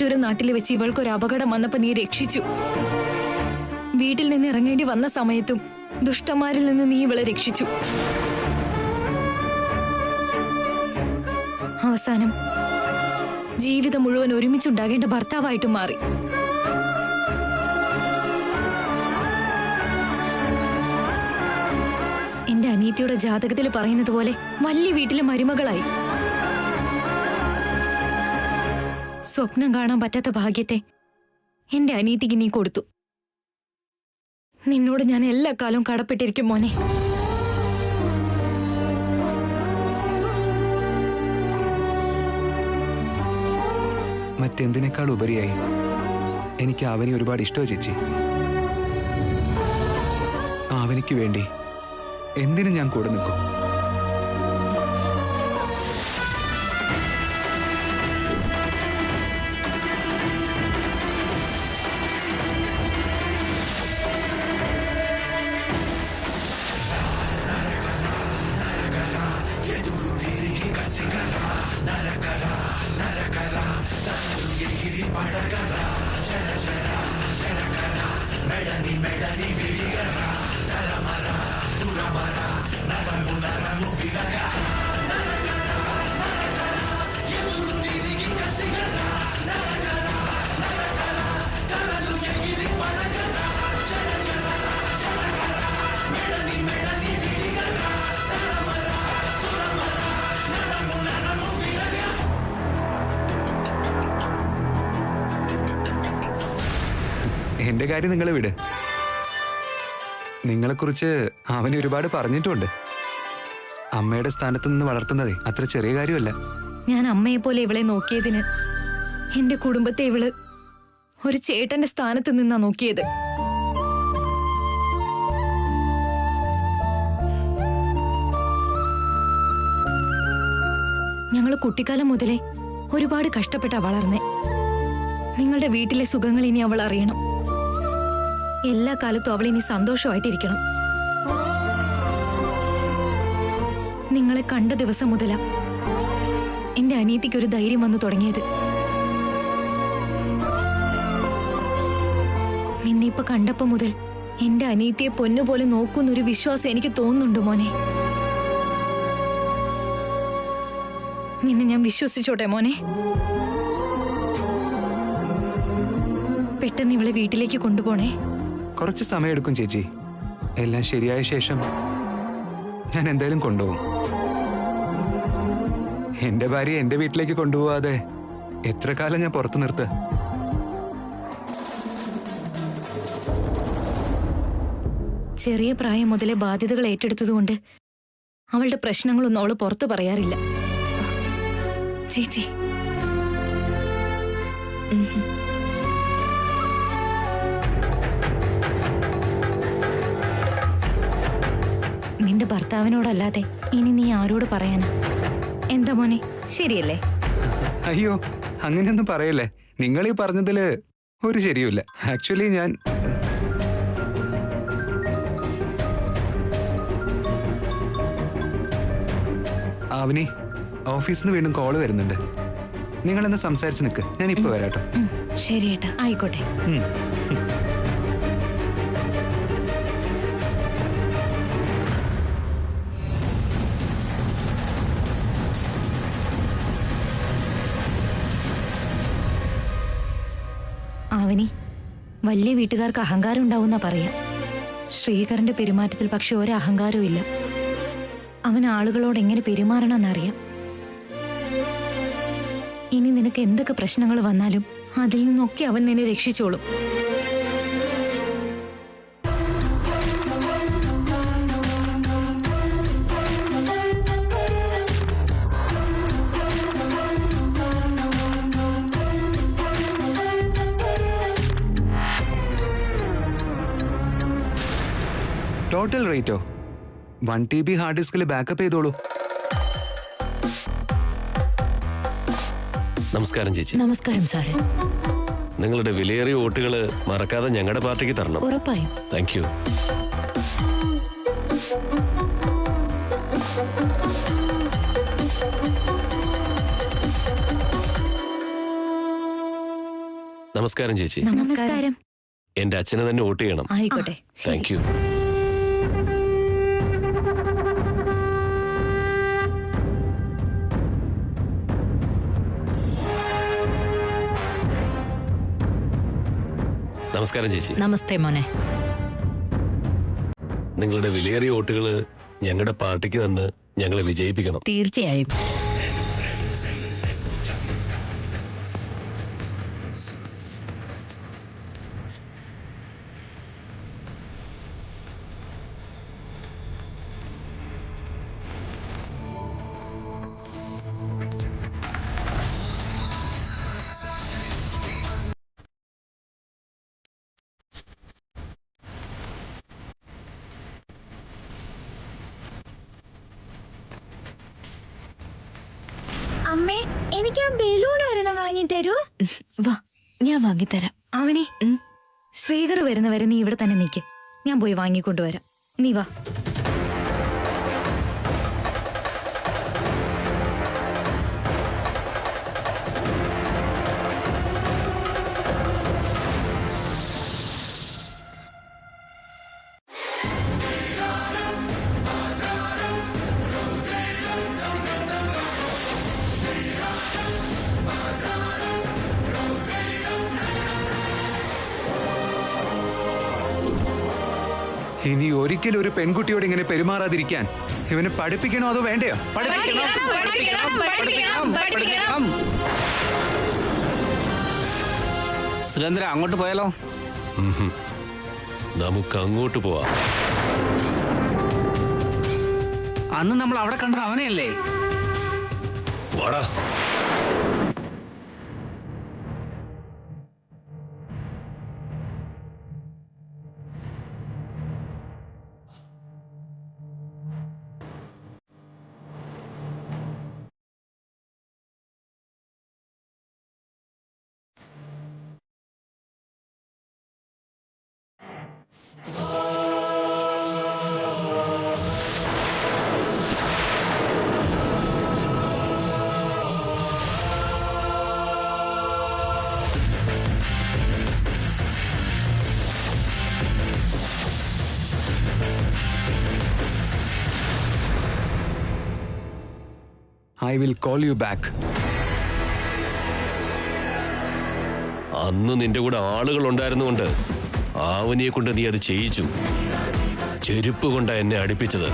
മറ്റൊരു നാട്ടിൽ വെച്ച് ഇവൾക്കൊരു അപകടം വന്നപ്പോ നീ രക്ഷിച്ചു. വീട്ടിൽ നിന്ന് ഇറങ്ങേണ്ടി വന്ന സമയത്തും ദുഷ്ടന്മാരിൽ നിന്ന് നീ ഇവളെ രക്ഷിച്ചു. അവസാനം ജീവിതം മുഴുവൻ ഒരുമിച്ചുണ്ടാകേണ്ട ഭർത്താവായിട്ട് മാറി. എന്റെ അനിയത്തിയുടെ ജാതകത്തിൽ പറയുന്നത് പോലെ വലിയ വീട്ടിലെ മരുമകളായി. സ്വപ്നം കാണാൻ പറ്റാത്ത ഭാഗ്യത്തെ എന്റെ അനിയത്തിക്ക് നീ കൊടുത്തു. നിന്നോട് ഞാൻ എല്ലാ കാലവും കടപ്പെട്ടിരിക്കും മോനെ. മറ്റെന്തിനേക്കാൾ ഉപരിയായി എനിക്ക് അവനെ ഒരുപാട് ഇഷ്ടമാണ് ചേച്ചി. അവനിക്ക് വേണ്ടി എന്തിനും ഞാൻ കൂടെ നിൽക്കും. എന്റെ കാര്യം നിങ്ങൾ വിട്. നിങ്ങളെക്കുറിച്ച് അവന് ഒരുപാട് പറഞ്ഞിട്ടുണ്ട്. അമ്മയുടെ സ്ഥാനത്ത് നിന്ന് വളർത്തുന്നതേ അത്ര ചെറിയ കാര്യമല്ല. ഞാൻ അമ്മയെ പോലെ ഇവളെ നോക്കിയതിന് എന്റെ കുടുംബത്തെ ഇവള് ഒരു ചേട്ടന്റെ സ്ഥാനത്ത് നിന്നാ നോക്കിയത്. ഞങ്ങള് കുട്ടിക്കാലം മുതലേ ഒരുപാട് കഷ്ടപ്പെട്ടാ വളർന്നേ. നിങ്ങളുടെ വീട്ടിലെ സുഖങ്ങൾ ഇനി അവൾ അറിയണം. എല്ലാ കാലത്തും അവൾ ഇനി സന്തോഷമായിട്ടിരിക്കണം. നിങ്ങളെ കണ്ട ദിവസം മുതലാ എന്റെ അനിയത്തിക്ക് ഒരു ധൈര്യം വന്നു തുടങ്ങിയത്. നിന്നെ ഇപ്പൊ കണ്ടപ്പോ മുതൽ എന്റെ അനിയത്തിയെ പൊന്നുപോലെ നോക്കുന്നൊരു വിശ്വാസം എനിക്ക് തോന്നുന്നുണ്ട് മോനെ. നിന്നെ ഞാൻ വിശ്വസിച്ചോട്ടെ മോനെ. പെട്ടെന്ന് ഇവളെ വീട്ടിലേക്ക് കൊണ്ടുപോണേ. കുറച്ച് സമയമെടുക്കും ചേച്ചി. എല്ലാം ശരിയായ ശേഷം ഞാൻ എന്തായാലും കൊണ്ടുപോകും. എന്റെ ഭാര്യയെ എന്റെ വീട്ടിലേക്ക് കൊണ്ടുപോവാതെ എത്ര കാലം ഞാൻ പുറത്തു നിർത്തുക? ചെറിയ പ്രായം മുതലേ ബാധ്യതകൾ ഏറ്റെടുത്തതുകൊണ്ട് അവളുടെ പ്രശ്നങ്ങളൊന്നും അവള് പുറത്തു പറയാറില്ല. ചേച്ചി നിന്റെ ഭർത്താവിനോടല്ലാതെ ഇനി നീ ആരോട് പറയാനാ? എന്താ മോനെ, ശരിയല്ലേ? അയ്യോ, അങ്ങനെയൊന്നും പറയല്ലേ. നിങ്ങൾ ഈ പറഞ്ഞതില് ഒരു ശരിയുമില്ല. ആക്ച്വലി ഞാൻ അവനി ഓഫീസിൽ നിന്ന് വീണ്ടും കോള് വരുന്നുണ്ട്. നിങ്ങളെന്ന് സംസാരിച്ച് നിൽക്ക്. ഞാൻ ഇപ്പൊ വരാട്ടോ. ശരി ഏട്ടാ, ആയിക്കോട്ടെ. അവനി വലിയ വീട്ടുകാർക്ക് അഹങ്കാരം ഉണ്ടാവുന്ന പറയാം. ശ്രീകരന്റെ പെരുമാറ്റത്തിൽ പക്ഷെ ഒരു അഹങ്കാരവും ഇല്ല. അവൻ ആളുകളോട് എങ്ങനെ പെരുമാറണമെന്നറിയാം. ഇനി നിനക്ക് എന്തൊക്കെ പ്രശ്നങ്ങൾ വന്നാലും അതിൽ നിന്നൊക്കെ അവൻ നിന്നെ രക്ഷിച്ചോളും. ടോട്ടൽ റേറ്റോ 1 TB ഹാർഡ് ഡിസ്കിൽ ബാക്കപ്പ് ചെയ്തോളൂ. നമസ്കാരം ചേച്ചി. നമസ്കാരം സാറേ. നിങ്ങളുടെ വിലയേറിയ വോട്ടുകൾ മറക്കാതെ ഞങ്ങളുടെ പാർട്ടിക്ക് തരണം. ഉറപ്പായും. Thank you. നമസ്കാരം ചേച്ചി. നമസ്കാരം. എന്റെ അച്ഛനെ തന്നെ വോട്ട് ചെയ്യണം. ആയിക്കോട്ടെ. Thank you. നമസ്കാരം ചേച്ചി. നമസ്തേ മോനെ. നിങ്ങളുടെ വിലയേറിയ വോട്ടുകൾ ഞങ്ങളുടെ പാർട്ടിക്ക് തന്ന് ഞങ്ങളെ വിജയിപ്പിക്കണം. തീർച്ചയായും. അമ്മേ, എനിക്ക് ആ ബലൂൺ ഒരെണ്ണം വാങ്ങി തരൂ. വാ, ഞാൻ വാങ്ങിത്തരാം. അവനി, ശ്രീകർ വരുന്നവരെ നീ ഇവിടെ തന്നെ നിൽക്ക്. ഞാൻ പോയി വാങ്ങിക്കൊണ്ടുവരാം. നീ വാ. ഇനി ഒരിക്കലും ഒരു പെൺകുട്ടിയോട് ഇങ്ങനെ പെരുമാറാതിരിക്കാൻ ഇവനെ പഠിപ്പിക്കണോ അതോ വേണ്ടയോ? സുരേന്ദ്ര, അങ്ങോട്ട് പോയാലോ? നമുക്ക് അങ്ങോട്ട് പോവാം. അന്ന് നമ്മൾ അവിടെ കണ്ടത് അവനെയല്ലേ? വാടാ. I will call you back. അന്ന് നിന്റെ കൂടെ ആളുകൾ ഉണ്ടായിരുന്നുകൊണ്ട് ആവനിയെ കൊണ്ട് നീ അത് ചെയ്യിച്ചു. ചെരുപ്പ് കൊണ്ടാ എന്നെ അടുപ്പിച്ചത്.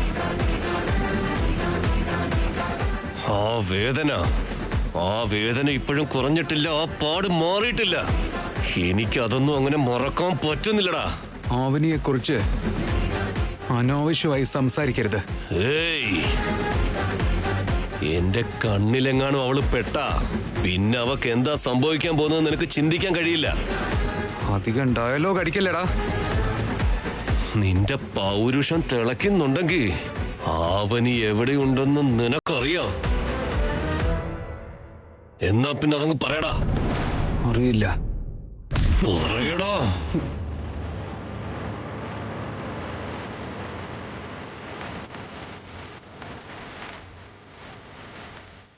ആ വേദന ഇപ്പോഴും കുറഞ്ഞിട്ടില്ല. ആ പാട് മാറിയിട്ടില്ല. എനിക്ക് അതൊന്നും അങ്ങനെ മറക്കാൻ പറ്റുന്നില്ലടാ. ആവനിയെ കുറിച്ച് അനാവശ്യമായി സംസാരിക്കരുത്. ഏയ്, എന്റെ കണ്ണിലെങ്ങാനും അവള് പെട്ടാ പിന്നെ അവക്ക് എന്താ സംഭവിക്കാൻ പോകുന്നത് നിനക്ക് ചിന്തിക്കാൻ കഴിയില്ല. അധികം ഡയലോഗ് അടിക്കല്ലടാ. നിന്റെ പൗരുഷം തിളയ്ക്കുന്നുണ്ടെങ്കിൽ ആവനി എവിടെയുണ്ടെന്ന് നിനക്കറിയാം. എന്നാ പിന്നെ അതങ്ങ് പറയടാ. അറിയില്ല. പറയടാ.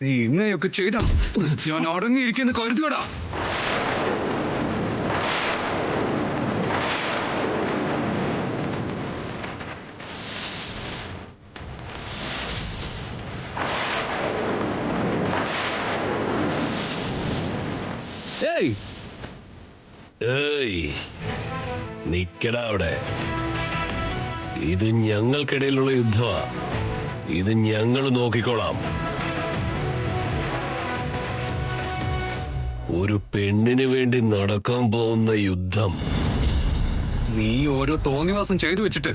നീ ഇങ്ങനെയൊക്കെ ചെയ്താ ഞാൻ അടങ്ങിയിരിക്കുന്നു കരുതുകടാ. ഏയ്, നിക്കടാ അവിടെ. ഇത് ഞങ്ങൾക്കിടയിലുള്ള യുദ്ധമാ. ഇത് ഞങ്ങൾ നോക്കിക്കോളാം. ഒരു പെണ്ണിന് വേണ്ടി നടക്കാൻ പോകുന്ന യുദ്ധം. നീ ഓരോ തോന്നിവാസം ചെയ്തു വെച്ചിട്ട്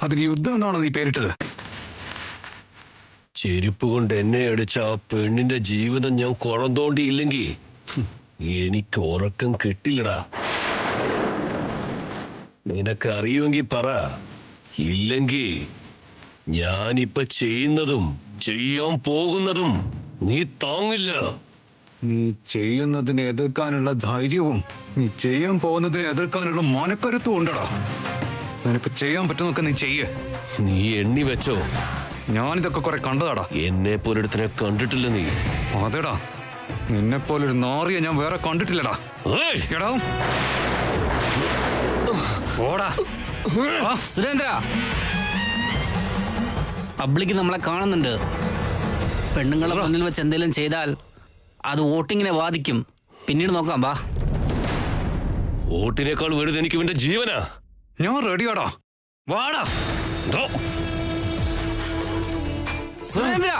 അതിന് യുദ്ധം എന്നാണോ നീ പേരിട്ടത്? ചെരുപ്പ് കൊണ്ട് എന്നെ അടിച്ച ആ പെണ്ണിന്റെ ജീവിതം ഞാൻ കുളം തോണ്ടിയില്ലെങ്കിൽ എനിക്ക് ഉറക്കം കിട്ടില്ലടാ. നിനക്ക് അറിയുമെങ്കിൽ പറ. ഇല്ലെങ്കിൽ ഞാനിപ്പോ ചെയ്യുന്നതും ചെയ്യാൻ പോകുന്നതും നീ താങ്ങില്ല. നീ ചെയ്യുന്നതിനെ എതിർക്കാനുള്ള ധൈര്യവും നീ ചെയ്യാൻ പോകുന്നതിനെ എതിർക്കാനുള്ള മനക്കരുത്തും ഉണ്ടടാ. നിനക്ക് ചെയ്യാൻ പറ്റുന്നൊക്കെ നീ ചെയ്യ്. നീ എണ്ണി വെച്ചോ. ഞാനിതൊക്കെ കുറെ കണ്ടതാടാ. എന്നെ പോലൊരുത്തനെ കണ്ടിട്ടില്ല നീ. അതെടാ, നിന്നെപ്പോലൊരു നാറിയെ ഞാൻ വേറെ കണ്ടിട്ടില്ലടാ. ഏയ്! എടാ പോടാ. ആ, സുരേന്ദ്ര, പബ്ലിക് നമ്മളെ കാണുന്നുണ്ട്. പെണ്ണുങ്ങളെ മുന്നിൽ വെച്ച് എന്തെങ്കിലും ചെയ്താൽ അത് വോട്ടിങ്ങിനെ ബാധിക്കും. പിന്നീട് നോക്കാം. വാ. വോട്ടിനേക്കാൾ വലുത് എനിക്ക് ഇവന്റെ ജീവനാ. ഞാൻ റെഡിയാടാ. വാടാ. ദോ. സുരേന്ദ്ര,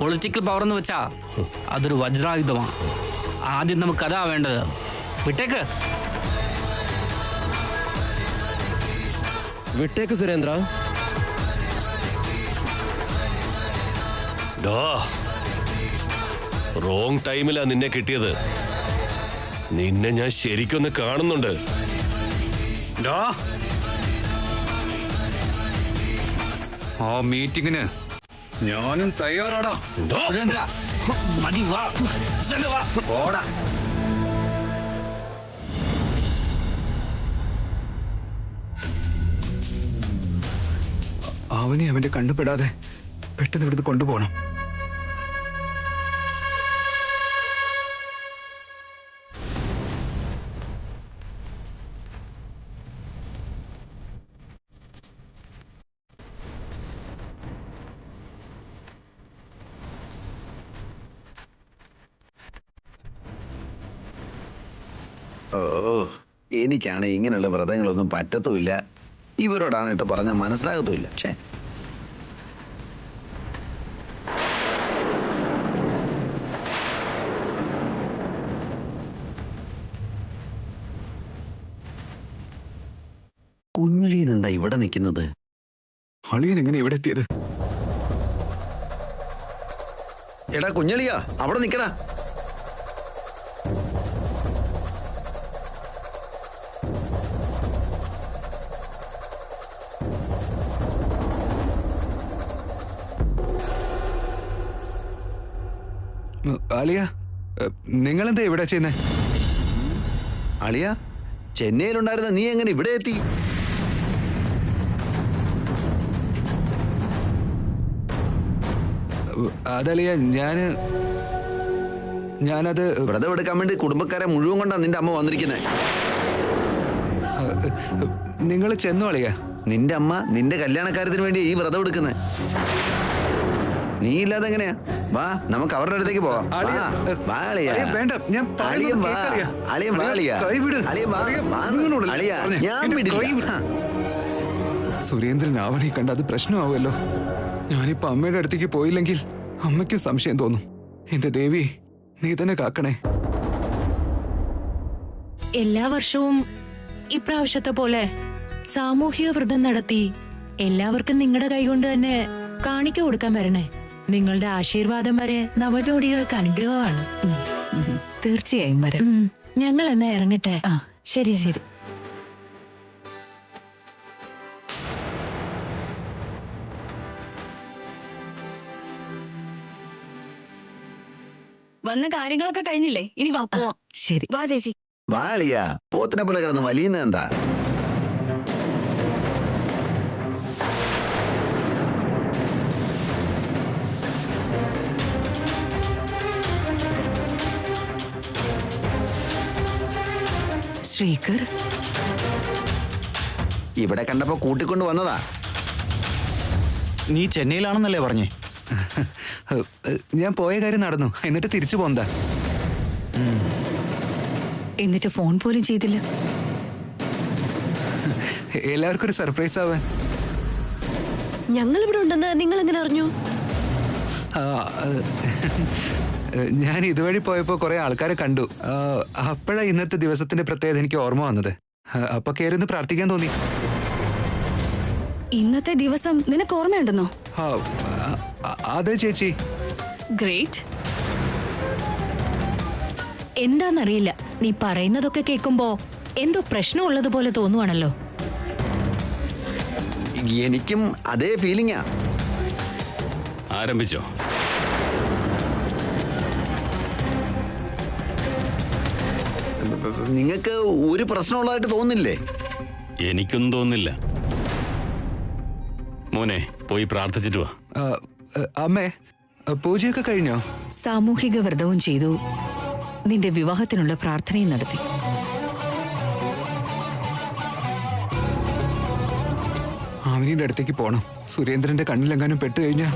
പൊളിറ്റിക്കൽ പവർ എന്ന് വെച്ചാ അതൊരു വജ്രായുധമാണ്. ആദ്യം നമുക്ക് അതാ വേണ്ടത്. വിട്ടേക്ക്. വിട്ടേക്ക് സുരേന്ദ്ര. റോങ് ടൈമിലാ നിന്നെ കിട്ടിയത്. നിന്നെ ഞാൻ ശരിക്കൊന്ന് കാണുന്നുണ്ട്. ഡാ. ആ മീറ്റിങ്ങിന് ഞാനും തയ്യാറാടാ. ദോ. സുരേന്ദ്ര, മതി. വാ. സുരേന്ദ്ര, വാ. പോടാ. അവനെ അവന്റെ കണ്ടുപെടാതെ പെട്ടെന്ന് ഇവിടുന്ന് കൊണ്ടുപോകണം. ഓ, എനിക്കാണ് ഇങ്ങനെയുള്ള വ്രതങ്ങളൊന്നും പറ്റത്തുമില്ല. ഇവരോടാണ് കേട്ടോ പറഞ്ഞാൽ മനസ്സിലാകത്തുമില്ല. ഛേ, കുഞ്ഞുലീൻ എന്താ ഇവിടെ നിൽക്കുന്നത്? അളിയൻ എങ്ങനെ ഇവിടെ എത്തിയത്? എടാ കുഞ്ഞളിയാ, അവിടെ നിൽക്കടാ. അളിയ, നിങ്ങളെന്താ ഇവിടെ ചെയ്യുന്നേ? അളിയ, ചെന്നൈയിലുണ്ടായിരുന്ന നീ എങ്ങനെ ഇവിടെ എത്തി? അതളിയ, ഞാനത് വ്രതം എടുക്കാൻ വേണ്ടി കുടുംബക്കാരെ മുഴുവൻ കൊണ്ടാ നിന്റെ അമ്മ വന്നിരിക്കുന്നത്. നിങ്ങൾ ചെന്നു അളിയ. നിന്റെ അമ്മ നിന്റെ കല്യാണക്കാര്യത്തിന് വേണ്ടി ഈ വ്രതം എടുക്കുന്നത്. നീ ഇല്ലാതെ എങ്ങനെയാ? വാ, നമുക്ക് അവരുടെ അടുത്തേക്ക് പോവാം. അളിയ, വാ, വാ അളിയ. അളിയ, വേണ്ട, ഞാൻ അളിയൻ പറയുന്നത് വാ. കേൾക്ക് അളിയ. അളിയൻ വാ അളിയ. കൈവിട്. അളിയൻ വാ. അളിയ, വാ. നിങ്ങളോടല്ലേ അളിയ, പറഞ്ഞേ? ഞാൻ എന്നെ വിടില്ല. കൈവിട്. സുരേന്ദ്രൻ അവനെ കണ്ട് അത് പ്രശ്നമാവുമല്ലോ. ഞാനിപ്പോ അമ്മയുടെ അടുത്തേക്ക് പോയില്ലെങ്കിൽ അമ്മയ്ക്ക് സംശയം തോന്നും. എന്റെ ദേവി, നീ തന്നെ കാക്കണേ. എല്ലാ വർഷവും ഇപ്രാവശ്യത്തെ പോലെ സാമൂഹിക വ്രതം നടത്തി എല്ലാവർക്കും നിങ്ങളുടെ കൈകൊണ്ട് തന്നെ കാണിക്ക കൊടുക്കാൻ വരണേ. നിങ്ങളുടെ ആശീർവാദം വരെ നവജോഡികൾക്ക് അനുഗ്രഹമാണ്. തീർച്ചയായും വരാം. ഞങ്ങൾ എന്നാ ഇറങ്ങട്ടെ. ശരി ശരി. വന്ന കാര്യങ്ങളൊക്കെ കഴിഞ്ഞില്ലേ? ഇനി വാ പോവാം. ശരി. വാ ചേച്ചി. വാ അളിയ. പോത്തിനെ പോലെ കിടന്ന് വലിയുന്ന എന്താ? ശ്രീകർ, ഇവിടെ കണ്ടപ്പോ കൂട്ടിക്കൊണ്ട് വന്നതാ. നീ ചെന്നൈയിലാണെന്നല്ലേ പറഞ്ഞേ? ഞാൻ പോയ കാര്യം നടന്നു, എന്നിട്ട് തിരിച്ചു പോന്നതാ. എന്നിട്ട് ഫോൺ പോലും ചെയ്തില്ല. എല്ലാവർക്കും ഒരു സർപ്രൈസ് ആവാൻ. ഞങ്ങൾ ഇവിടെ ഉണ്ടെന്ന് നിങ്ങൾ എങ്ങനെ അറിഞ്ഞു? ആ, ഞാൻ ഇതുവഴി പോയപ്പോ കുറെ ആൾക്കാരെ കണ്ടു. അപ്പോഴാ ഇന്നത്തെ ദിവസത്തിന്റെ പ്രത്യേകത എനിക്ക് ഓർമ്മ വന്നത്. അപ്പൊ കയറി പ്രാർത്ഥിക്കാൻ തോന്നി. ഇന്നത്തെ ദിവസം നിനക്ക് ഓർമ്മയുണ്ടെന്നോ? അതെ ചേച്ചി. ഗ്രേറ്റ്. എന്താന്നറിയില്ല, നീ പറയുന്നതൊക്കെ കേൾക്കുമ്പോ എന്തോ പ്രശ്നമുള്ളതുപോലെ തോന്നുവാണല്ലോ. എനിക്കും അതേ ഫീലിംഗാ. ആരംഭിച്ചോ? നിങ്ങൾക്ക് ഒരു പ്രശ്നമുള്ളതായിട്ട് തോന്നില്ലേ? എനിക്കൊന്നും തോന്നുന്നില്ല. മോനെ, പോയി പ്രാർത്ഥിച്ചിട്ട് വാ. അമ്മേ, പൂജയൊക്കെ കഴിഞ്ഞോ? സാമൂഹിക വ്രതവും ചെയ്തു, നിന്റെ വിവാഹത്തിനുള്ള പ്രാർത്ഥനയും നടത്തി. ആവനിയുടെ അടുത്തേക്ക് പോണം. സുരേന്ദ്രന്റെ കണ്ണിലെങ്ങാനും പെട്ടുകഴിഞ്ഞാ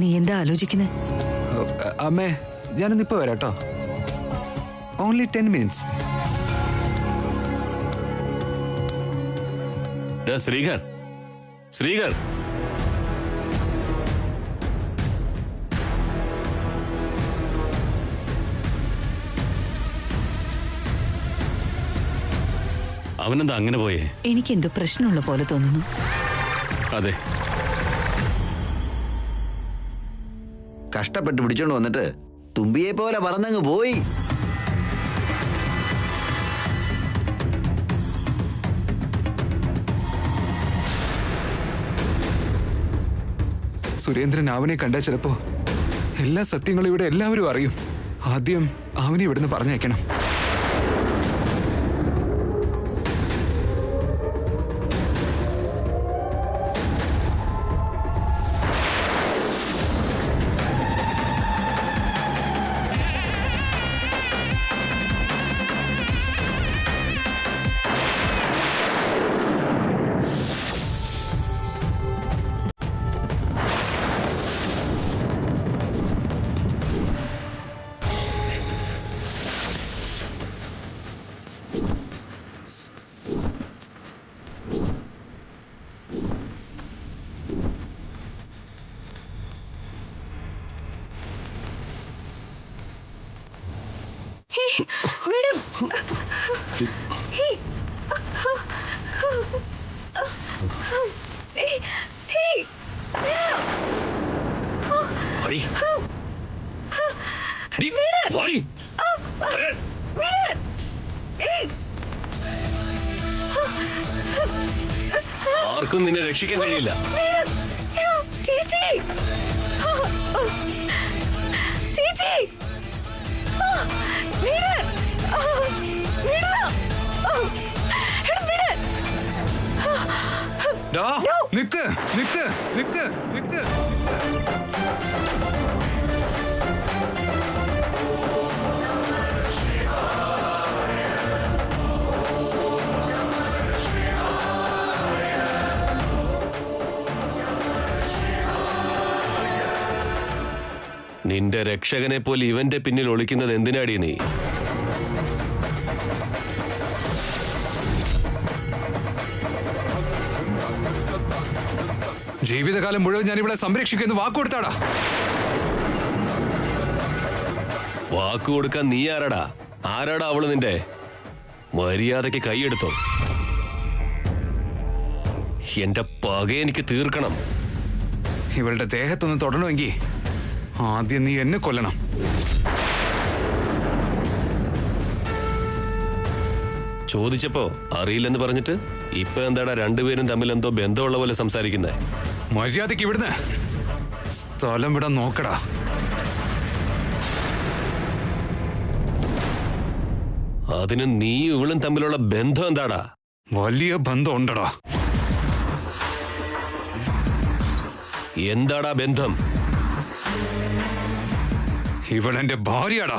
നീ എന്താ ആലോചിക്കുന്നത്? അമ്മേ, ഞാനൊന്നിപ്പോ വരാട്ടോ. Only 10 minutes. ശ്രീകർ, ശ്രീകർ, അവനെന്താ അങ്ങനെ പോയേ? എനിക്കെന്തോ പ്രശ്നമുള്ള പോലെ തോന്നുന്നു. അതെ, കഷ്ടപ്പെട്ട് പിടിച്ചോണ്ട് വന്നിട്ട് തുമ്പിയെ പോലെ പറന്നങ്ങ് പോയി. സുരേന്ദ്രൻ അവനെ കണ്ടാൽ ചിലപ്പോ എല്ലാ സത്യങ്ങളും ഇവിടെ എല്ലാവരും അറിയും. ആദ്യം അവനെ ഇവിടുന്ന് പറഞ്ഞയക്കണം. ആർക്കും നിന്നെ രക്ഷിക്കാൻ കഴിയില്ല. നിക്ക് നിക്ക് നിക്ക് നിക്ക്. നിന്റെ രക്ഷകനെ പോലെ ഇവന്റെ പിന്നിൽ ഒളിക്കുന്നത് എന്തിനാടി നീ? ജീവിതകാലം മുഴുവൻ ഞാൻ ഇവിടെ സംരക്ഷിക്കുമെന്ന് വാക്കുകൊടുത്താടാ. വാക്ക് കൊടുക്കാൻ നീ ആരാടാ? ആരാടാ അവള് നിന്റെ? മര്യാദയ്ക്ക് കൈയെടുത്തോ. എന്റെ പക എനിക്ക് തീർക്കണം. ഇവളുടെ ദേഹത്തൊന്ന് തൊടണമെങ്കിൽ ആദ്യം നീ എന്നെ കൊല്ലണം. ചോദിച്ചപ്പോ അറിയില്ലെന്ന് പറഞ്ഞിട്ട് ഇപ്പൊ എന്താടാ രണ്ടുപേരും തമ്മിൽ എന്തോ ബന്ധമുള്ള പോലെ സംസാരിക്കുന്നേ? മര്യാദയ്ക്ക് ഇവിടുന്ന് സ്ഥലം വിടാൻ നോക്കടാ. അതിന് നീ ഇവളും തമ്മിലുള്ള ബന്ധം എന്താടാ? വലിയ ബന്ധം ഉണ്ടടാ. എന്താടാ ബന്ധം? ഇവളെന്റെ ഭാര്യയാടാ.